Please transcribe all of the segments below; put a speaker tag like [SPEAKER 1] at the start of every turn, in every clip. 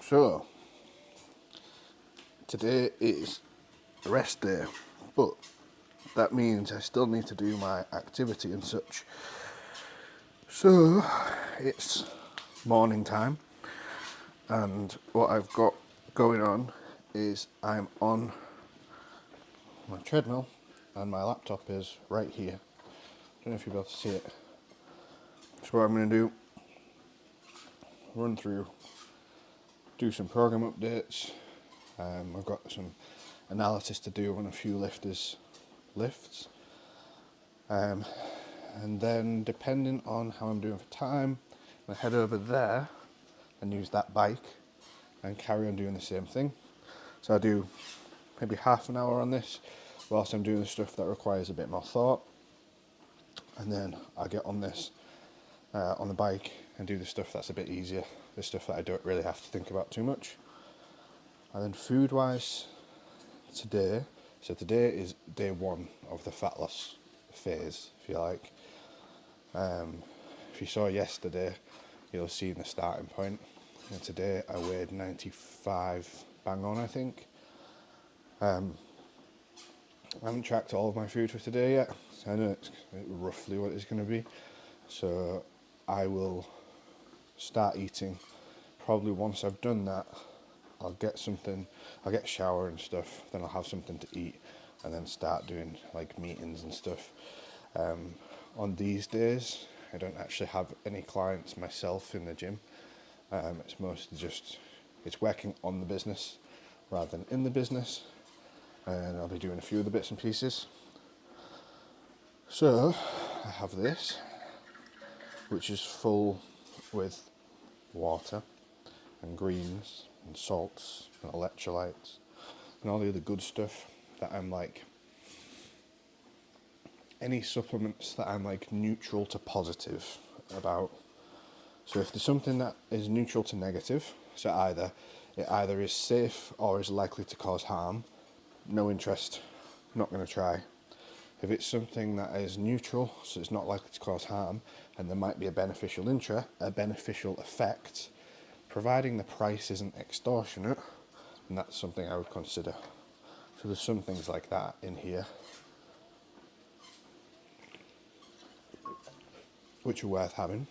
[SPEAKER 1] So, today is rest day, but that means I still need to do my activity and such. So, it's morning time, and what I've got going on is I'm on my treadmill, and my laptop is right here. I don't know if you'll be able to see it. So what I'm going to do, run through, do some program updates. I've got some analysis to do on a few lifts, and then depending on how I'm doing for time, I'm gonna head over there and use that bike and carry on doing the same thing. So I do maybe half an hour on this whilst I'm doing the stuff that requires a bit more thought, and then I get on this on the bike and do the stuff that's a bit easier, the stuff that I don't really have to think about too much. And then food wise, today is day one of the fat loss phase, if you like. If you saw yesterday, you'll have seen the starting point. And today I weighed 95 bang on, I think. I haven't tracked all of my food for today yet, so I know it's roughly what it's going to be. So I will start eating. Probably once I've done that, I'll get a shower and stuff, then I'll have something to eat, and then start doing like meetings and stuff. On these days, I don't actually have any clients myself in the gym. It's mostly just, it's working on the business rather than in the business, and I'll be doing a few of the bits and pieces. So I have this, which is full with water and greens and salts and electrolytes and all the other good stuff that I'm like, any supplements that I'm like neutral to positive about. So if there's something that is neutral to negative, so it either is safe or is likely to cause harm, no interest, not going to try. If it's something that is neutral, so it's not likely to cause harm, and there might be a beneficial effect, providing the price isn't extortionate, then that's something I would consider. So there's some things like that in here, which are worth having.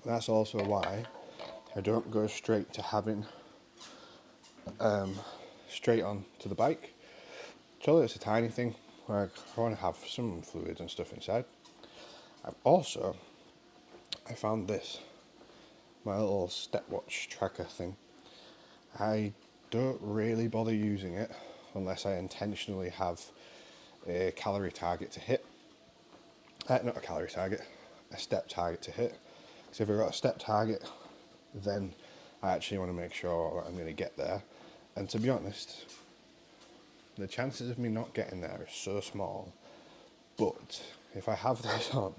[SPEAKER 1] That's also why I don't go straight to having straight on to the bike. So it's a tiny thing where I want to have some fluids and stuff inside. I found this, my little stepwatch tracker thing. I don't really bother using it unless I intentionally have a calorie target to hit. Not a calorie target, a step target to hit. So if I've got a step target, then I actually want to make sure I'm going to get there. And to be honest, the chances of me not getting there is so small. But if I have this on,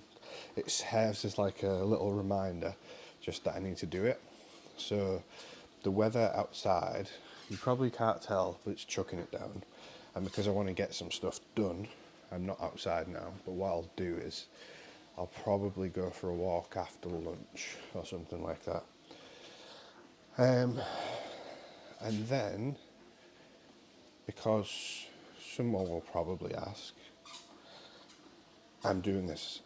[SPEAKER 1] it serves as like a little reminder just that I need to do it. So the weather outside, you probably can't tell, but it's chucking it down. And because I want to get some stuff done, I'm not outside now. But what I'll do is I'll probably go for a walk after lunch or something like that. And then, because someone will probably ask, I'm doing this,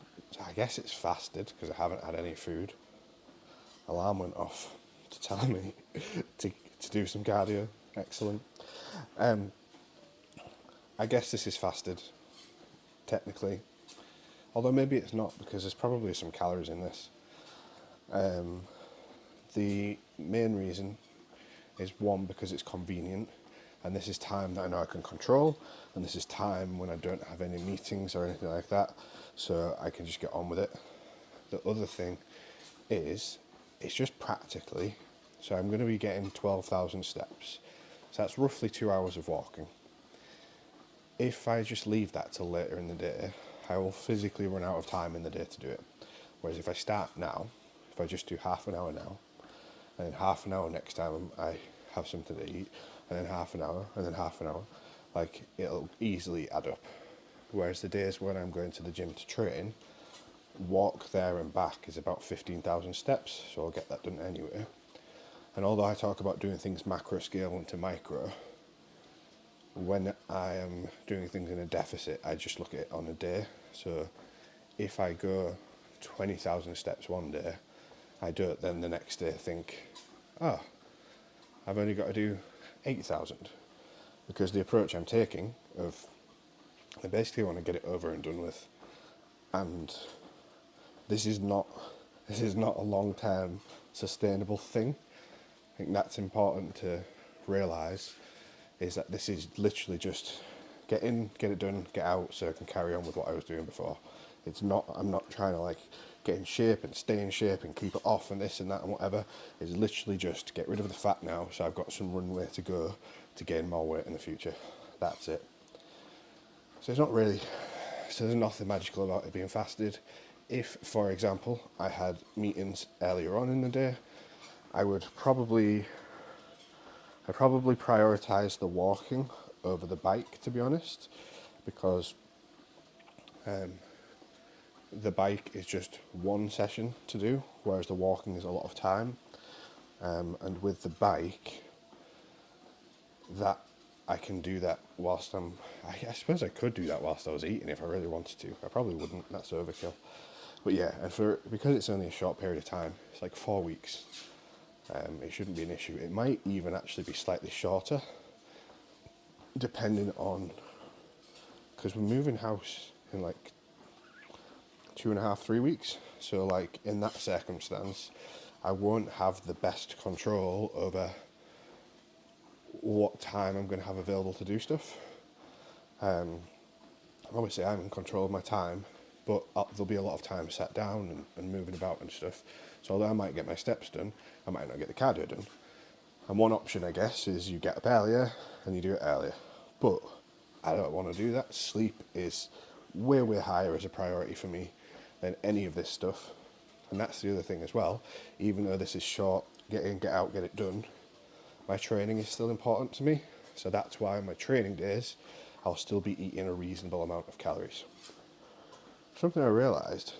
[SPEAKER 1] I guess it's fasted because I haven't had any food. Alarm went off to tell me to do some cardio. Excellent. I guess this is fasted, technically. Although maybe it's not, because there's probably some calories in this. The main reason is one, because it's convenient, and this is time that I know I can control, and this is time when I don't have any meetings or anything like that, so I can just get on with it. The other thing is, it's just practically, so I'm going to be getting 12,000 steps, so that's roughly 2 hours of walking. If I just leave that till later in the day, I will physically run out of time in the day to do it. Whereas if I start now, if I just do half an hour now, and then half an hour next time I have something to eat, and then half an hour, and then half an hour, like, it'll easily add up. Whereas the days when I'm going to the gym to train, walk there and back is about 15,000 steps, so I'll get that done anyway. And although I talk about doing things macro scale into micro, when I am doing things in a deficit, I just look at it on a day. So if I go 20,000 steps one day, I do it, then the next day think, oh, I've only got to do 8,000. Because the approach I'm taking of, I basically want to get it over and done with. And this is not a long-term sustainable thing. I think that's important to realise, is that this is literally just get in, get it done, get out, so I can carry on with what I was doing before. I'm not trying to like get in shape and stay in shape and keep it off and this and that and whatever. It's literally just get rid of the fat now, so I've got some runway to go to gain more weight in the future. That's it. So there's nothing magical about it being fasted. If, for example, I had meetings earlier on in the day, I probably prioritise the walking over the bike, to be honest, because the bike is just one session to do, whereas the walking is a lot of time. And with the bike, that I can do that whilst I suppose I could do that whilst I was eating if I really wanted to. I probably wouldn't, that's overkill. But yeah, and because it's only a short period of time, it's like 4 weeks, it shouldn't be an issue. It might even actually be slightly shorter, depending on, because we're moving house in like 2.5, 3 weeks. So like in that circumstance, I won't have the best control over what time I'm going to have available to do stuff. Obviously I'm in control of my time, but there'll be a lot of time sat down and moving about and stuff. So although I might get my steps done, I might not get the cardio done. And one option, I guess, is you get up earlier and you do it earlier. But I don't want to do that. Sleep is way, way higher as a priority for me than any of this stuff. And that's the other thing as well. Even though this is short, get in, get out, get it done, my training is still important to me. So that's why on my training days, I'll still be eating a reasonable amount of calories. Something I realised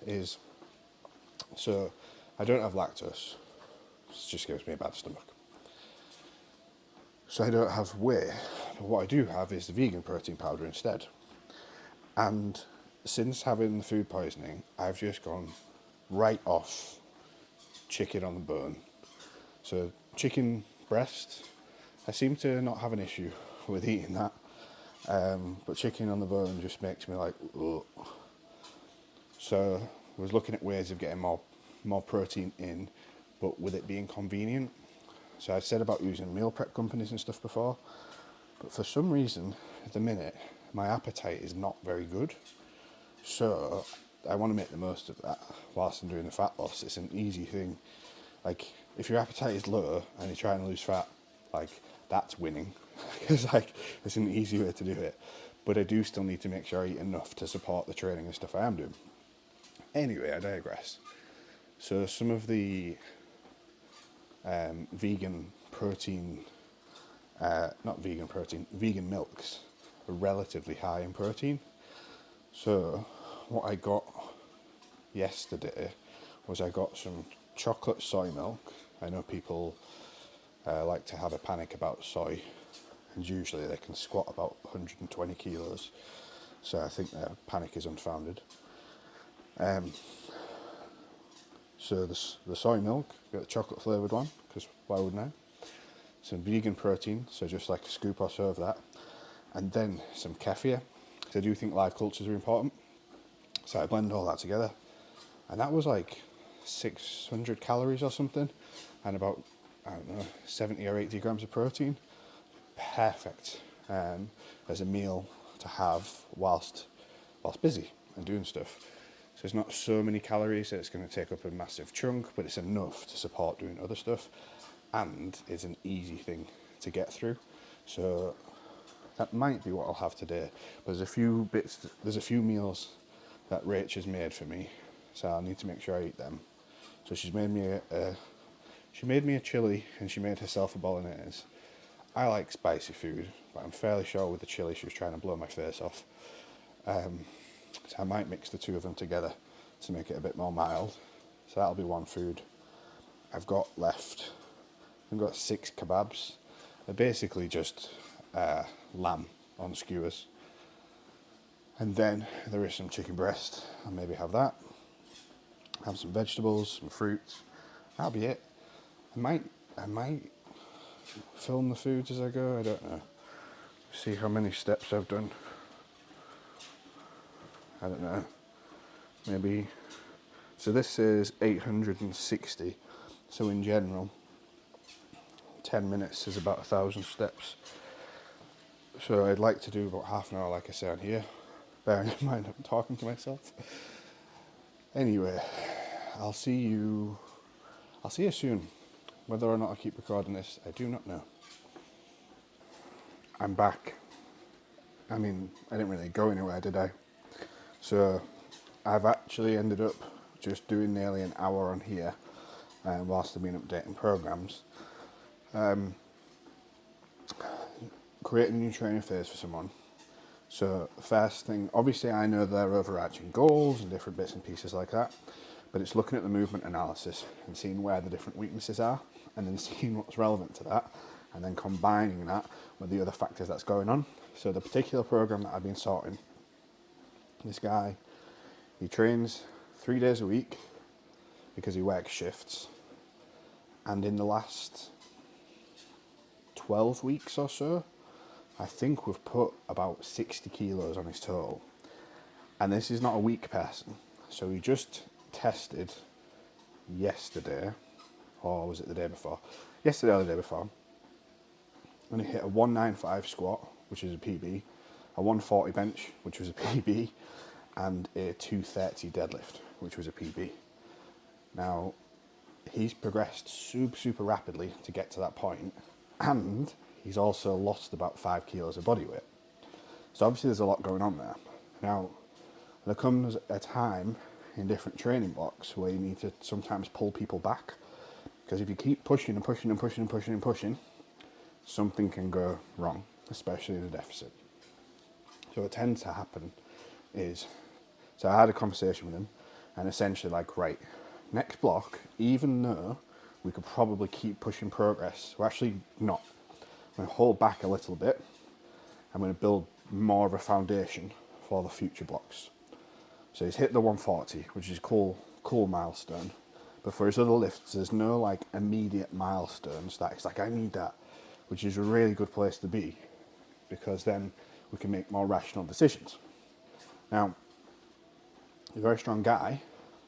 [SPEAKER 1] is, so I don't have lactose. It just gives me a bad stomach. So I don't have whey, but what I do have is the vegan protein powder instead. And since having the food poisoning, I've just gone right off chicken on the bone. So chicken breast, I seem to not have an issue with eating that. But chicken on the bone just makes me like, ugh. So I was looking at ways of getting more protein in, but with it being convenient. So I said about using meal prep companies and stuff before, but for some reason, at the minute, my appetite is not very good. So I want to make the most of that whilst I'm doing the fat loss. It's an easy thing. Like, if your appetite is low and you're trying to lose fat, like, that's winning. Because, like, it's an easy way to do it. But I do still need to make sure I eat enough to support the training and stuff I am doing. Anyway, I digress. So some of the vegan milks are relatively high in protein. So what I got yesterday was I got some chocolate soy milk. I know people like to have a panic about soy, and usually they can squat about 120 kilos, so I think their panic is unfounded. So the soy milk, got the chocolate flavoured one, because why wouldn't I? Some vegan protein, so just like a scoop or so of that. And then some kefir, because I do think live cultures are important. So I blend all that together. And that was like 600 calories or something, and about, I don't know, 70 or 80 grams of protein. Perfect as a meal to have whilst busy and doing stuff. So it's not so many calories that it's going to take up a massive chunk, but it's enough to support doing other stuff, and it's an easy thing to get through. So that might be what I'll have today. But there's a few meals that Rach has made for me, so I need to make sure I eat them. So she's made me a chili, and she made herself a bolognese. I like spicy food, but I'm fairly sure with the chili she was trying to blow my face off. So I might mix the two of them together to make it a bit more mild. So that'll be one food. I've got left I've got 6 kebabs. They're basically just lamb on skewers. And then there is some chicken breast. I'll maybe have that. Have some vegetables, some fruits. That'll be it. I might film the foods as I go. I don't know. See how many steps I've done. I don't know. Maybe. So this is 860. So in general, 10 minutes is about 1,000 steps. So I'd like to do about half an hour, like I say on here. Bearing in mind I'm talking to myself. Anyway, I'll see you soon. Whether or not I keep recording this, I do not know. I'm back. I mean, I didn't really go anywhere, did I? So I've actually ended up just doing nearly an hour on here whilst I've been updating programs. Creating a new training phase for someone. So first thing, obviously I know their overarching goals and different bits and pieces like that, but it's looking at the movement analysis and seeing where the different weaknesses are, and then seeing what's relevant to that, and then combining that with the other factors that's going on. So the particular program that I've been sorting, this guy, he trains 3 days a week because he works shifts, and in the last 12 weeks or so, I think we've put about 60 kilos on his total. And this is not a weak person. So he just tested yesterday, or was it the day before? Yesterday or the day before. And he hit a 195 squat, which is a PB, a 140 bench, which was a PB, and a 230 deadlift, which was a PB. Now, he's progressed super rapidly to get to that point, and he's also lost about 5 kilos of body weight. So obviously there's a lot going on there. Now, there comes a time in different training blocks where you need to sometimes pull people back, because if you keep pushing and pushing and pushing and pushing and pushing, something can go wrong, especially in a deficit. So what tends to happen is, so I had a conversation with him, and essentially like, right, next block, even though we could probably keep pushing progress, we're actually not. I'm going to hold back a little bit. I'm going to build more of a foundation for the future blocks. So he's hit the 140, which is cool milestone. But for his other lifts, there's no like immediate milestones that it's like, I need that, which is a really good place to be, because then we can make more rational decisions. Now, he's a very strong guy,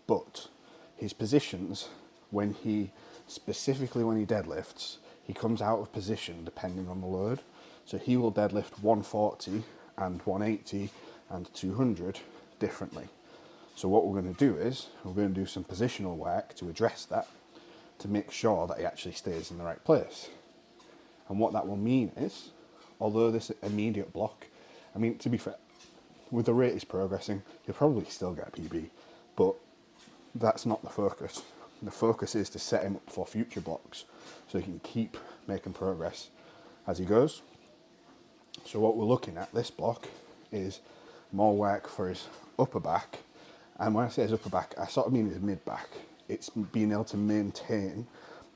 [SPEAKER 1] but his positions, when he deadlifts, he comes out of position depending on the load. So he will deadlift 140 and 180 and 200 differently. So what we're going to do is, we're going to do some positional work to address that, to make sure that he actually stays in the right place. And what that will mean is, although this immediate block, I mean, to be fair, with the rate he's progressing, he'll probably still get a PB, but that's not the focus. The focus is to set him up for future blocks so he can keep making progress as he goes. So what we're looking at this block is more work for his upper back. And when I say his upper back, I sort of mean his mid back. It's being able to maintain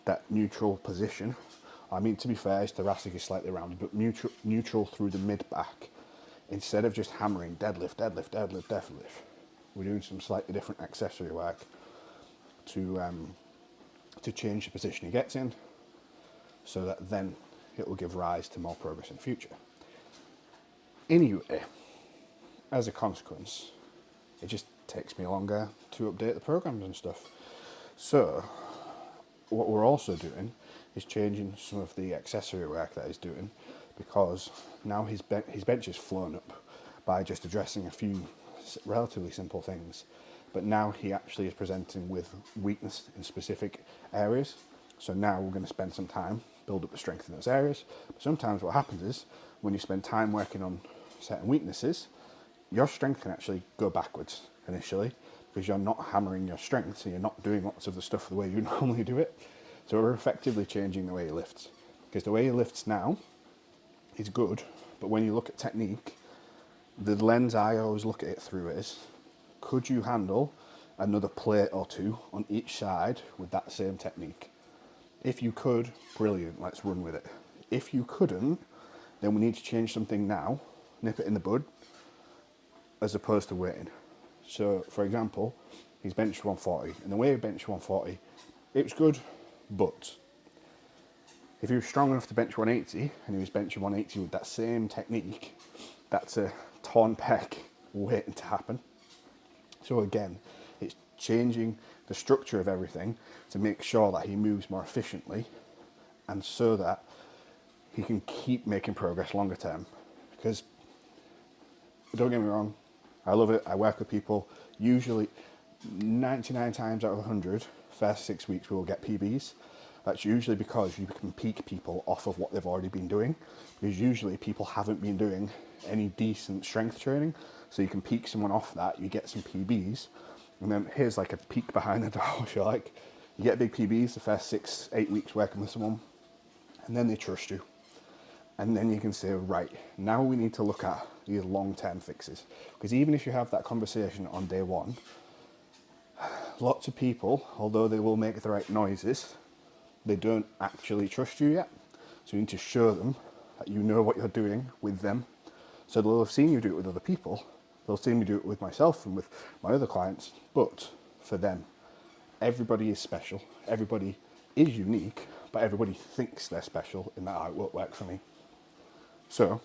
[SPEAKER 1] that neutral position. I mean, to be fair, his thoracic is slightly rounded, but neutral through the mid back. Instead of just hammering deadlift, we're doing some slightly different accessory work to change the position he gets in, so that then it will give rise to more progress in the future. Anyway, as a consequence, it just takes me longer to update the programs and stuff. So what we're also doing is changing some of the accessory work that he's doing, because now his bench is flown up by just addressing a few relatively simple things. But now he actually is presenting with weakness in specific areas. So now we're going to spend some time, build up the strength in those areas. But sometimes what happens is, when you spend time working on certain weaknesses, your strength can actually go backwards initially, because you're not hammering your strength, so you're not doing lots of the stuff the way you normally do it. So we're effectively changing the way he lifts. Because the way he lifts now is good, but when you look at technique, the lens I always look at it through is, could you handle another plate or two on each side with that same technique? If you could, brilliant, let's run with it. If you couldn't, then we need to change something now, nip it in the bud, as opposed to waiting. So, for example, he's benched 140, and the way he benched 140, it was good, but if he was strong enough to bench 180, and he was benching 180 with that same technique, that's a torn pec waiting to happen. So again, it's changing the structure of everything to make sure that he moves more efficiently, and so that he can keep making progress longer term. Because don't get me wrong, I love it. I work with people. Usually, 99 times out of 100, first 6 weeks we will get PBs. That's usually because you can peak people off of what they've already been doing. Because usually people haven't been doing any decent strength training. So you can peak someone off that, you get some PBs. And then here's like a peek behind the door, if you like. You get big PBs the first 6-8 weeks working with someone. And then they trust you. And then you can say, right, now we need to look at these long-term fixes. Because even if you have that conversation on day one, lots of people, although they will make the right noises, they don't actually trust you yet. So you need to show them that you know what you're doing with them. So they'll have seen you do it with other people. They'll see me do it with myself and with my other clients. But for them, everybody is special. Everybody is unique, but everybody thinks they're special, and that it won't work for me. So,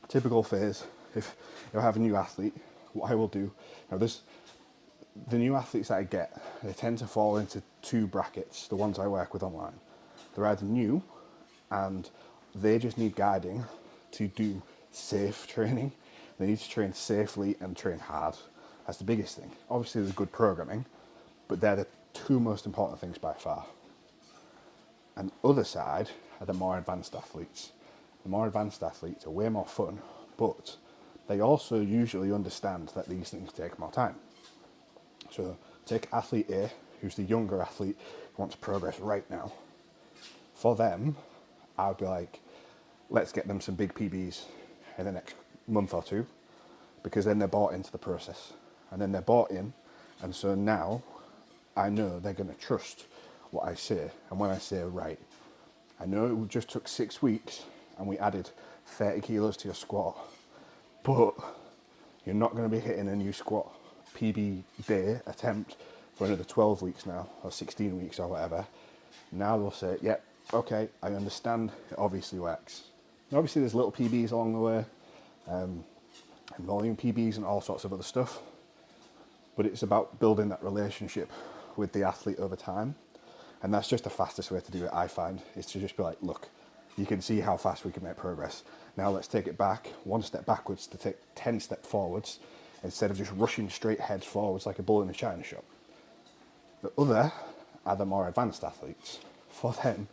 [SPEAKER 1] typical phase, if I have a new athlete, what I will do, now the new athletes that I get, they tend to fall into two brackets, the ones I work with online. They're either new and they just need guiding to do safe training. They need to train safely and train hard. That's the biggest thing. Obviously there's good programming, but they're the two most important things by far. And the other side are the more advanced athletes. The more advanced athletes are way more fun, but they also usually understand that these things take more time. So take athlete A, who's the younger athlete who wants to progress right now. For them, I'd be like, let's get them some big PBs in the next month or two, because then they're bought into the process. And then they're bought in, and so now I know they're going to trust what I say. And when I say, right, I know it just took 6 weeks and we added 30 kilos to your squat, but you're not going to be hitting a new squat PB day attempt for another 12 weeks now, or 16 weeks or whatever. Now they'll say, yep, okay, I understand, it obviously works. And obviously there's little PBs along the way, and volume PBs and all sorts of other stuff, but it's about building that relationship with the athlete over time. And that's just the fastest way to do it, I find, is to just be like, look, you can see how fast we can make progress. Now let's take it back, one step backwards to take 10 steps forwards, instead of just rushing straight heads forwards like a bull in a china shop. The other are the more advanced athletes. For them,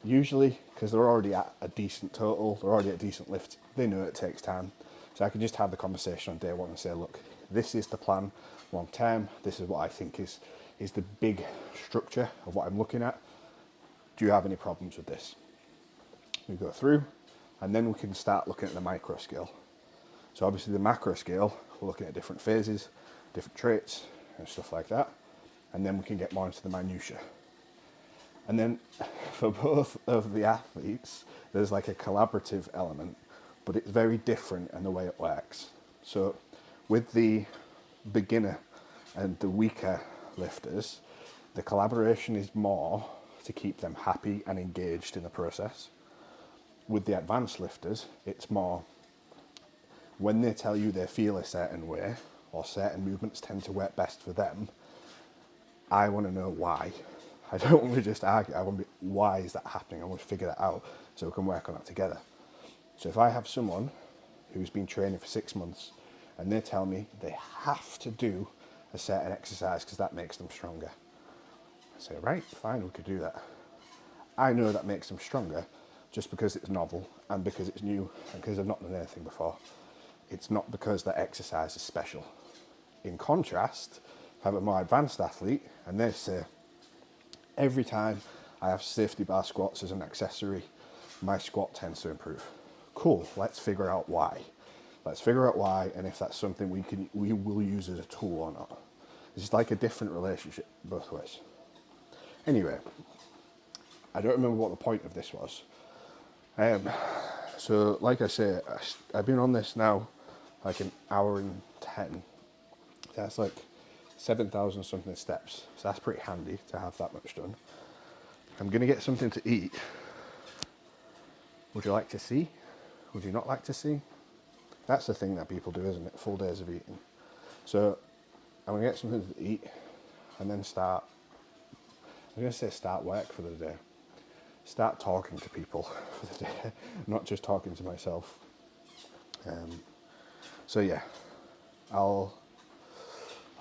[SPEAKER 1] usually, because they're already at a decent total, they're already at a decent lift, they know it takes time. So I can just have the conversation on day one and say, look, this is the plan long term, this is what I think is the big structure of what I'm looking at. Do you have any problems with this? We go through, and then we can start looking at the micro scale. So obviously the macro scale, we're looking at different phases, different traits and stuff like that. And then we can get more into the minutiae. And then for both of the athletes, there's like a collaborative element, but it's very different in the way it works. So with the beginner and the weaker lifters, the collaboration is more to keep them happy and engaged in the process. With the advanced lifters, it's more when they tell you they feel a certain way or certain movements tend to work best for them, I want to know why. I don't want to just argue. I want to be, why is that happening? I want to figure that out so we can work on that together. So if I have someone who's been training for 6 months and they tell me they have to do a certain exercise because that makes them stronger, I say, right, fine, we could do that. I know that makes them stronger just because it's novel and because it's new and because I've not done anything before. It's not because that exercise is special. In contrast, I have a more advanced athlete and they say, every time I have safety bar squats as an accessory, my squat tends to improve. Cool, let's figure out why. Let's figure out why and if that's something we will use as a tool or not. It's like a different relationship both ways. Anyway, I don't remember what the point of this was. So like I say, I've been on this now like an hour and 10. That's like 7,000 something steps. So that's pretty handy to have that much done. I'm gonna get something to eat. Would you like to see? Would you not like to see? That's the thing that people do, isn't it? Full days of eating. So I'm gonna get something to eat and then start, I'm gonna say start work for the day. Start talking to people for the day, not just talking to myself. So yeah, I'll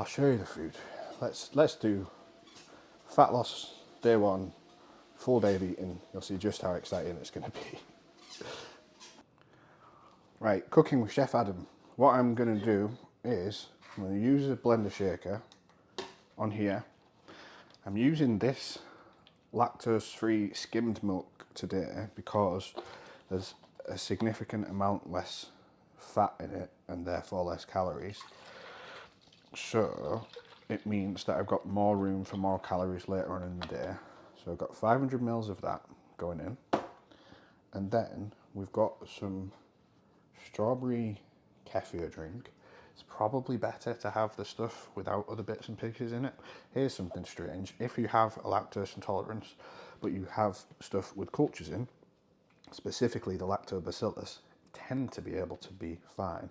[SPEAKER 1] show you the food. Let's do fat loss day one, full day of eating. You'll see just how exciting it's going to be. Right, cooking with Chef Adam. What I'm going to do is I'm going to use a blender shaker on here. I'm using this lactose-free skimmed milk today because there's a significant amount less fat in it and therefore less calories. So it means that I've got more room for more calories later on in the day. So I've got 500 mils of that going in. And then we've got some strawberry kefir drink. It's probably better to have the stuff without other bits and pieces in it. Here's something strange. If you have a lactose intolerance, but you have stuff with cultures in, specifically the lactobacillus, tend to be able to be fine.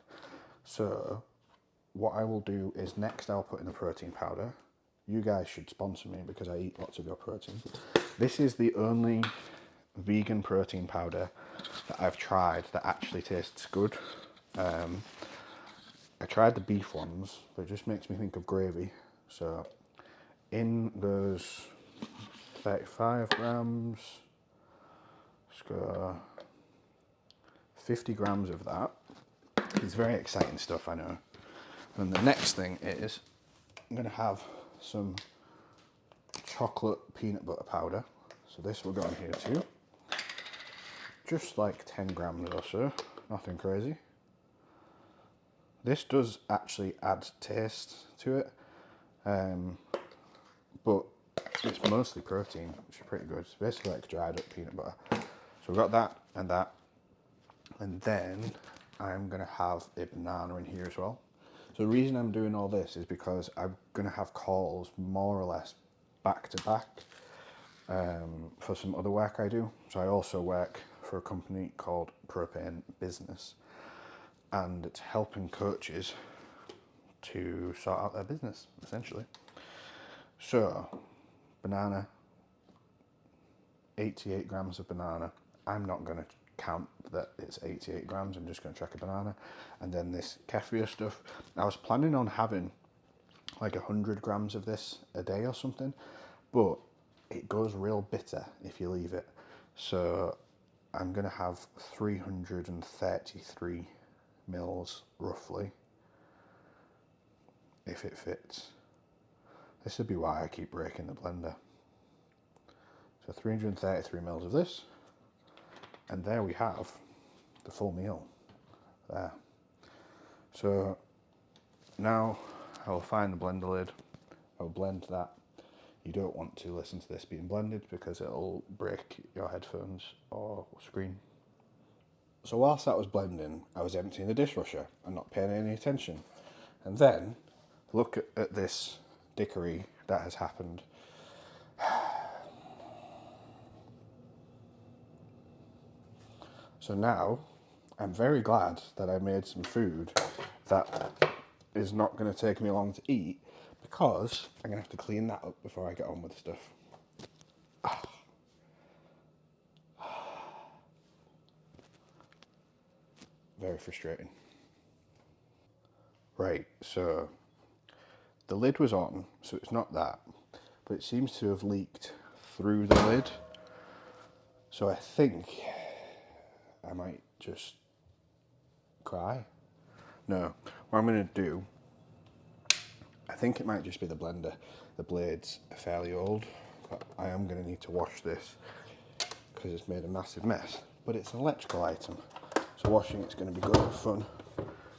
[SPEAKER 1] So what I will do is next I'll put in a protein powder. You guys should sponsor me because I eat lots of your protein. This is the only vegan protein powder that I've tried that actually tastes good. I tried the beef ones, but it just makes me think of gravy. So in those 35 grams, let's go 50 grams of that. It's very exciting stuff, I know. And the next thing is I'm going to have some chocolate peanut butter powder. So this will go in here too. Just like 10 grams or so, nothing crazy. This does actually add taste to it, but it's mostly protein, which is pretty good. It's basically like dried up peanut butter. So we've got that, and then I'm gonna have a banana in here as well. So the reason I'm doing all this is because I'm gonna have calls more or less back to back for some other work I do. So I also work for a company called Propane Business, and it's helping coaches to sort out their business, essentially. So, banana, 88 grams of banana. I'm not going to count that it's 88 grams, I'm just going to track a banana. And then this kefir stuff. I was planning on having like 100 grams of this a day or something, but it goes real bitter if you leave it. So I'm going to have 333 mils roughly, if it fits. This would be why I keep breaking the blender. So 333 mils of this, and there we have the full meal there. So now I will find the blender lid, I will blend that. You don't want to listen to this being blended because it'll break your headphones or screen. So whilst that was blending, I was emptying the dishwasher and not paying any attention. And then, look at this dickery that has happened. So now, I'm very glad that I made some food that is not going to take me long to eat, because I'm going to have to clean that up before I get on with the stuff. Very frustrating. Right, so the lid was on, so it's not that, but it seems to have leaked through the lid. So I think I might just cry. No, what I'm going to do, I think it might just be the blender. The blades are fairly old, but I am going to need to wash this because it's made a massive mess. But it's an electrical item, so washing it's going to be good and fun.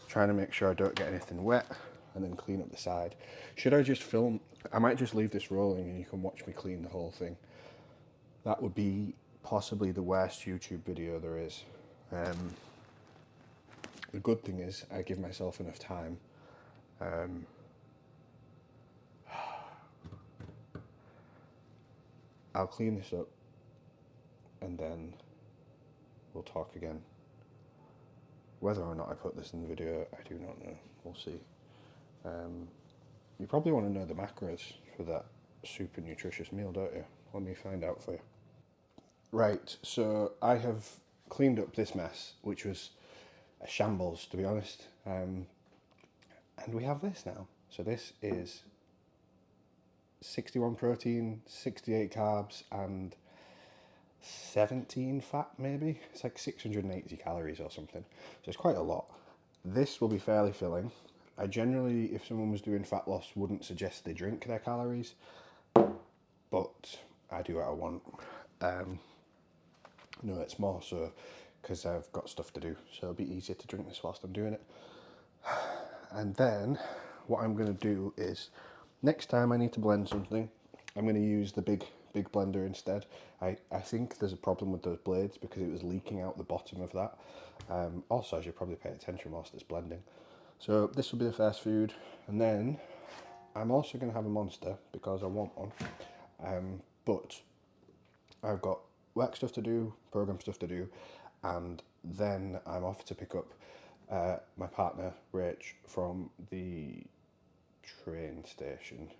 [SPEAKER 1] Trying to make sure I don't get anything wet, and then clean up the side. Should I just film? I might just leave this rolling and you can watch me clean the whole thing. that would be possibly the worst YouTube video there is. The good thing is I give myself enough time. I'll clean this up and then we'll talk again. Whether or not I put this in the video, I do not know. We'll see. You probably want to know the macros for that super nutritious meal, don't you? Let me find out for you. Right, so I have cleaned up this mess, which was a shambles, to be honest. And we have this now. So this is 61 protein, 68 carbs, and 17 fat, maybe. It's like 680 calories or something. So it's quite a lot. This will be fairly filling. I generally, if someone was doing fat loss, wouldn't suggest they drink their calories, but I do what I want. No, it's more so because I've got stuff to do, so it'll be easier to drink this whilst I'm doing it. And then what I'm going to do is, next time I need to blend something, I'm going to use the big blender instead. I think there's a problem with those blades because it was leaking out the bottom of that. Also, I should probably pay attention whilst it's blending. So this will be the first food, and then I'm also going to have a Monster because I want one. But I've got work stuff to do, program stuff to do, and then I'm off to pick up my partner, Rach, from the train station.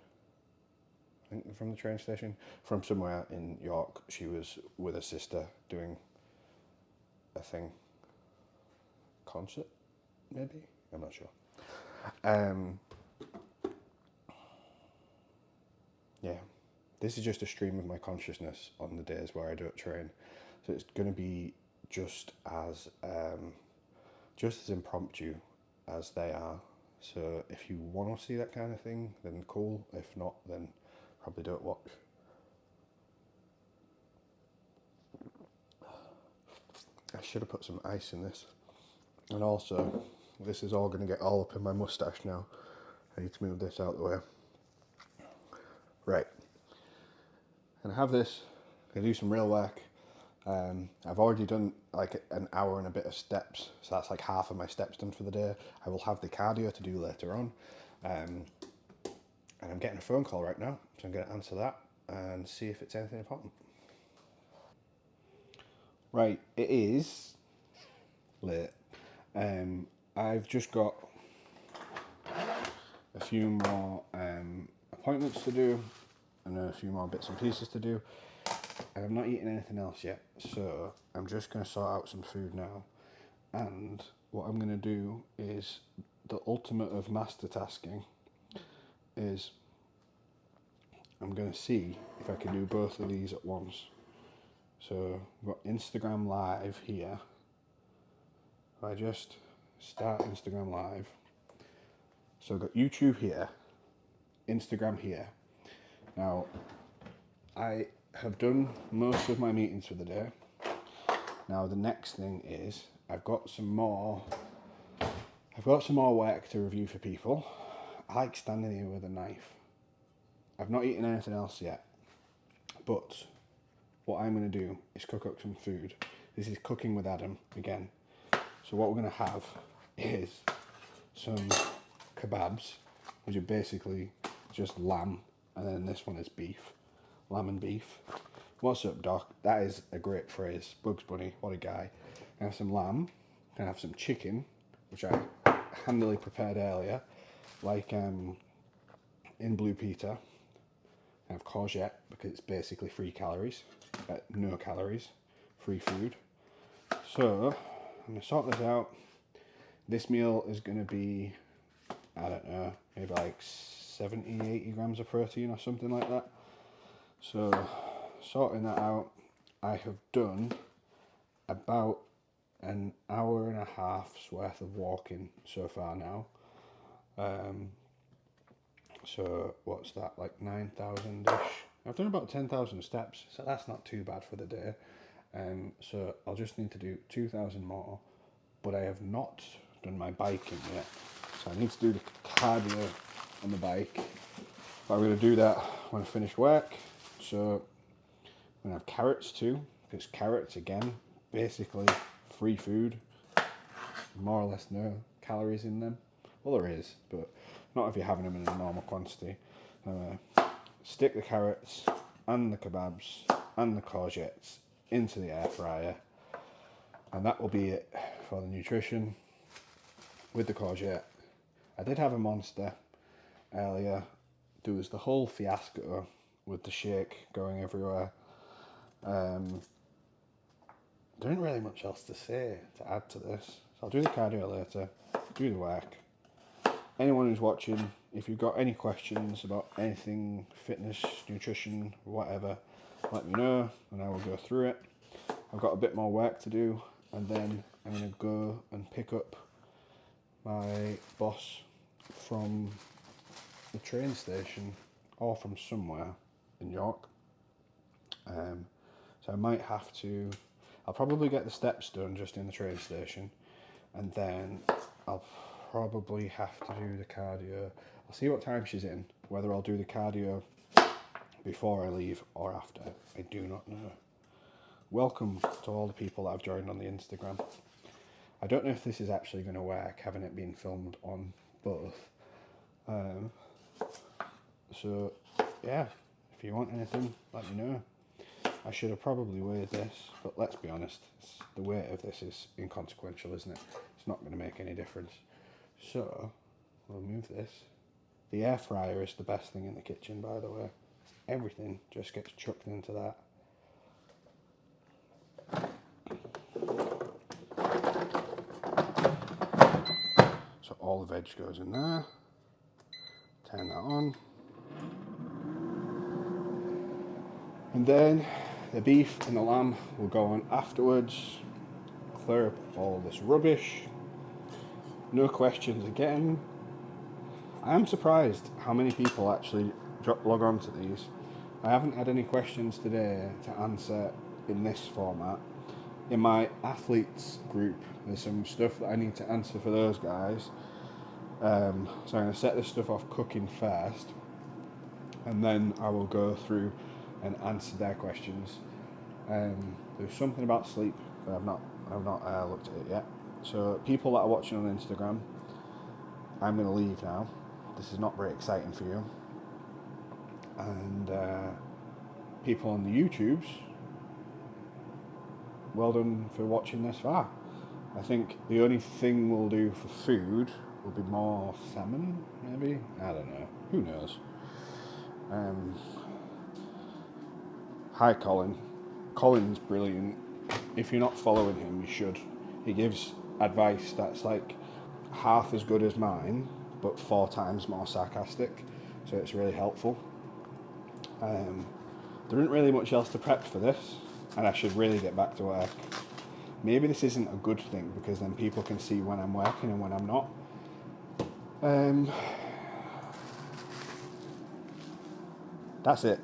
[SPEAKER 1] I think from the train station, from somewhere in York. She was with her sister doing a thing, concert, maybe? I'm not sure. Yeah, this is just a stream of my consciousness on the days where I don't train. So it's going to be just as impromptu as they are. So if you want to see that kind of thing, then cool. If not, then probably don't watch. I should have put some ice in this. And also, this is all going to get all up in my moustache now. I need to move this out of the way. Right. And I have this. I do some real work. I've already done like an hour and a bit of steps, so that's like half of my steps done for the day. I will have the cardio to do later on. And I'm getting a phone call right now, so I'm going to answer that and see if it's anything important. Right, it is late. I've just got a few more appointments to do and a few more bits and pieces to do, and I've not eaten anything else yet, so I'm just going to sort out some food now. And what I'm going to do is the ultimate of master tasking is I'm going to see if I can do both of these at once. So I've got Instagram Live here. If I just start Instagram Live, so I've got YouTube here, Instagram here. Now, I have done most of my meetings for the day. Now the next thing is I've got some more work to review for people. I like standing here with a knife. I've not eaten anything else yet, but what I'm going to do is cook up some food. This is Cooking with Adam again. So what we're going to have is some kebabs, which are basically just lamb, and then this one is beef, lamb and beef. What's up, Doc? That is a great phrase. Bugs Bunny, what a guy. I have some lamb, I have some chicken, which I handily prepared earlier, like in Blue Peter. I have courgette because it's basically free calories, no calories, free food. So I'm going to sort this out. This meal is going to be, I don't know, maybe like 70, 80 grams of protein or something like that. So sorting that out, I have done about an hour and a half's worth of walking so far now. So what's that, like 9,000-ish? I've done about 10,000 steps, so that's not too bad for the day. So I'll just need to do 2,000 more, but I have not done my biking yet. So I need to do the cardio on the bike. But I'm going to do that when I finish work. So I'm going to have carrots too, because carrots, again, basically free food. More or less no calories in them. Well, there is, but not if you're having them in a normal quantity. Stick the carrots and the kebabs and the courgettes into the air fryer, and that will be it for the nutrition with the courgette. I did have a monster earlier. There was the whole fiasco with the shake going everywhere. There isn't really much else to say to add to this. So I'll do the cardio later, do the work. Anyone who's watching, if you've got any questions about anything, fitness, nutrition, whatever, let me know and I will go through it. I've got a bit more work to do, and then I'm going to go and pick up my boss from the train station or from somewhere in York. So I might have to, I'll probably get the steps done just in the train station, and then I'll probably have to do the cardio. I'll see what time she's in, whether I'll do the cardio before I leave or after. I do not know. Welcome to all the people that have joined on the Instagram. I don't know if this is actually going to work, having it been filmed on both. So, yeah, if you want anything, let me know. I should have probably weighed this, but let's be honest, the weight of this is inconsequential, isn't it? It's not going to make any difference. So, we'll move this. The air fryer is the best thing in the kitchen, by the way. Everything just gets chucked into that. So all the veg goes in there. Turn that on. And then the beef and the lamb will go on afterwards. Clear up all this rubbish. No questions again. I am surprised how many people actually log on to these. I haven't had any questions today to answer in this format. In my athletes group, there's some stuff that I need to answer for those guys. So I'm going to set this stuff off cooking first, and then I will go through and answer their questions. There's something about sleep, but I've not looked at it yet. So people that are watching on Instagram, I'm going to leave now. This is not very exciting for you. And people on the YouTubes, well done for watching this far. I think the only thing we'll do for food will be more salmon, maybe? I don't know. Who knows? Hi, Colin. Colin's brilliant. If you're not following him, you should. He gives advice that's like half as good as mine, but 4 times more sarcastic. So it's really helpful. There isn't really much else to prep for this, and I should really get back to work. Maybe this isn't a good thing, because then people can see when I'm working and when I'm not. That's it.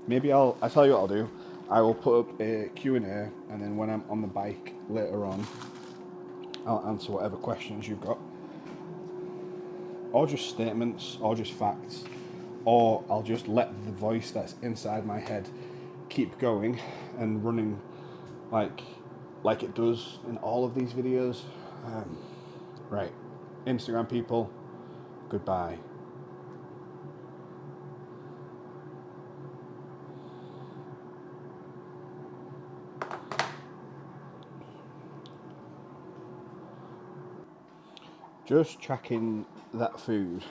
[SPEAKER 1] Maybe I'll tell you what I'll do. I will put up a Q&A, and then when I'm on the bike later on, I'll answer whatever questions you've got. Or just statements, or just facts. Or I'll just let the voice that's inside my head keep going and running like it does in all of these videos. Right. Instagram people, goodbye. Just tracking that food,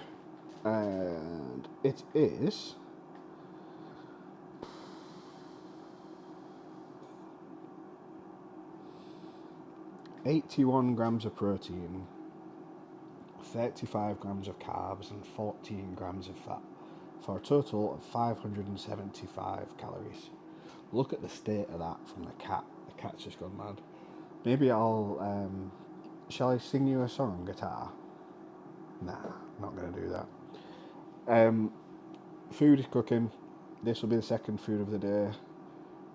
[SPEAKER 1] and it is 81 grams of protein, 35 grams of carbs, and 14 grams of fat, for a total of 575 calories. Look at the state of that from the cat. The cat's just gone mad. Maybe I'll shall I sing you a song on guitar? Nah, not going to do that. Food is cooking. This will be the second food of the day.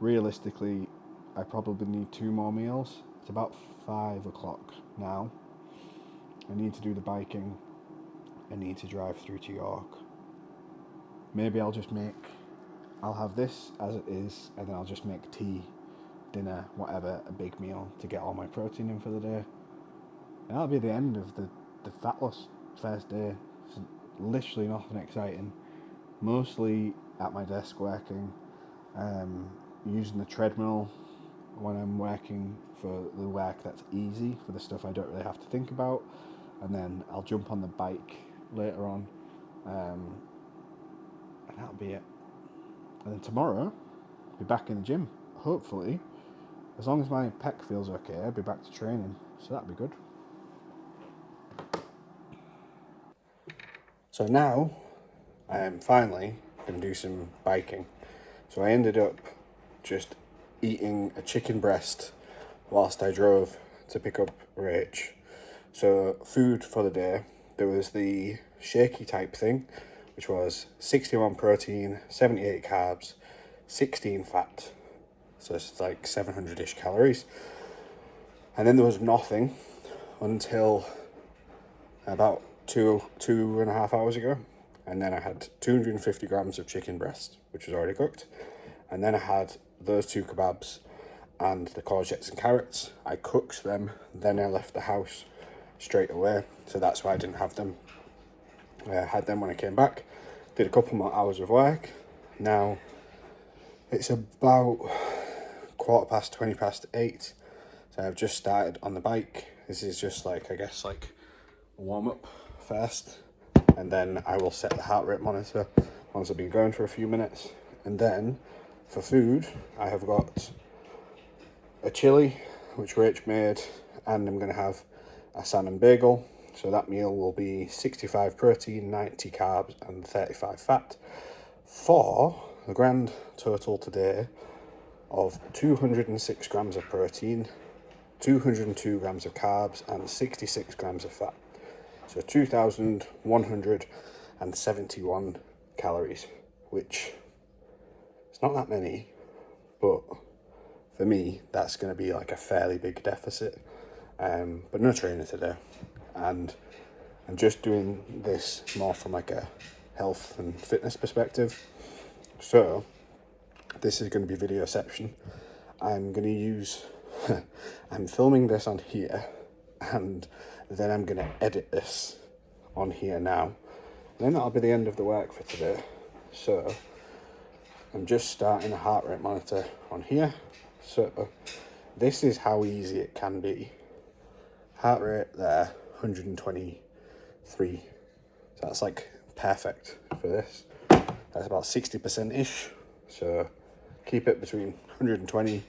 [SPEAKER 1] Realistically, I probably need 2 more meals. It's about 5 o'clock now. I need to do the biking. I need to drive through to York. Maybe I'll just make I'll have this as it is, and then I'll just make tea, dinner, whatever, a big meal to get all my protein in for the day. And that'll be the end of the fat loss first day. It's literally nothing exciting. Mostly at my desk working, using the treadmill when I'm working for the work that's easy, for the stuff I don't really have to think about. And then I'll jump on the bike later on, and that'll be it. And then tomorrow, I'll be back in the gym, hopefully. As long as my pec feels okay, I'll be back to training, so that'll be good. So now, I am finally going to do some biking. So I ended up just eating a chicken breast whilst I drove to pick up Rach. So food for the day, there was the shaky type thing, which was 61 protein, 78 carbs, 16 fat. So it's like 700-ish calories. And then there was nothing until about two and a half hours ago. And then I had 250 grams of chicken breast, which was already cooked. And then I had those 2 kebabs and the courgettes and carrots. I cooked them, then I left the house straight away. So that's why I didn't have them. I had them when I came back. Did a couple more hours of work. Now it's about 8:15. So I've just started on the bike. This is just like, I guess, like warm up first. And then I will set the heart rate monitor once I've been going for a few minutes. And then for food, I have got a chili, which Rach made, and I'm going to have a salmon bagel. So that meal will be 65 protein, 90 carbs, and 35 fat, for the grand total today of 206 grams of protein, 202 grams of carbs, and 66 grams of fat. So 2,171 calories, which it's not that many, but for me, that's going to be like a fairly big deficit. But no training today. And I'm just doing this more from like a health and fitness perspective. So this is going to be videoception. I'm going to use, I'm filming this on here, and then I'm going to edit this on here now. And then that'll be the end of the work for today. So I'm just starting a heart rate monitor on here. So this is how easy it can be. Heart rate there, 123. So that's like perfect for this. That's about 60%-ish. So keep it between 120,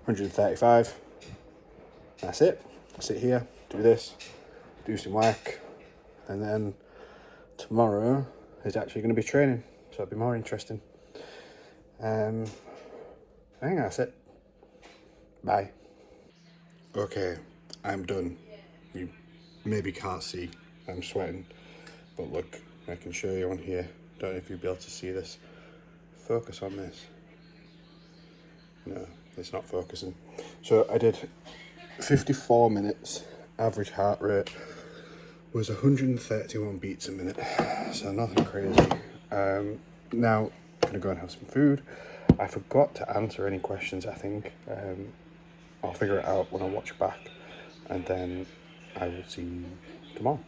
[SPEAKER 1] 135. That's it. Sit here, do this, do some work, and then tomorrow is actually going to be training, so it'll be more interesting. I think that's it. Bye. Okay, I'm done. You maybe can't see, I'm sweating, but look, I can show you on here. Don't know if you'll be able to see this. Focus on this. No, it's not focusing. So I did 54 minutes. Average heart rate was 131 beats a minute, so nothing crazy. Now I'm gonna go and have some food. I forgot to answer any questions, I think. I'll figure it out when I watch back, and then I will see you tomorrow.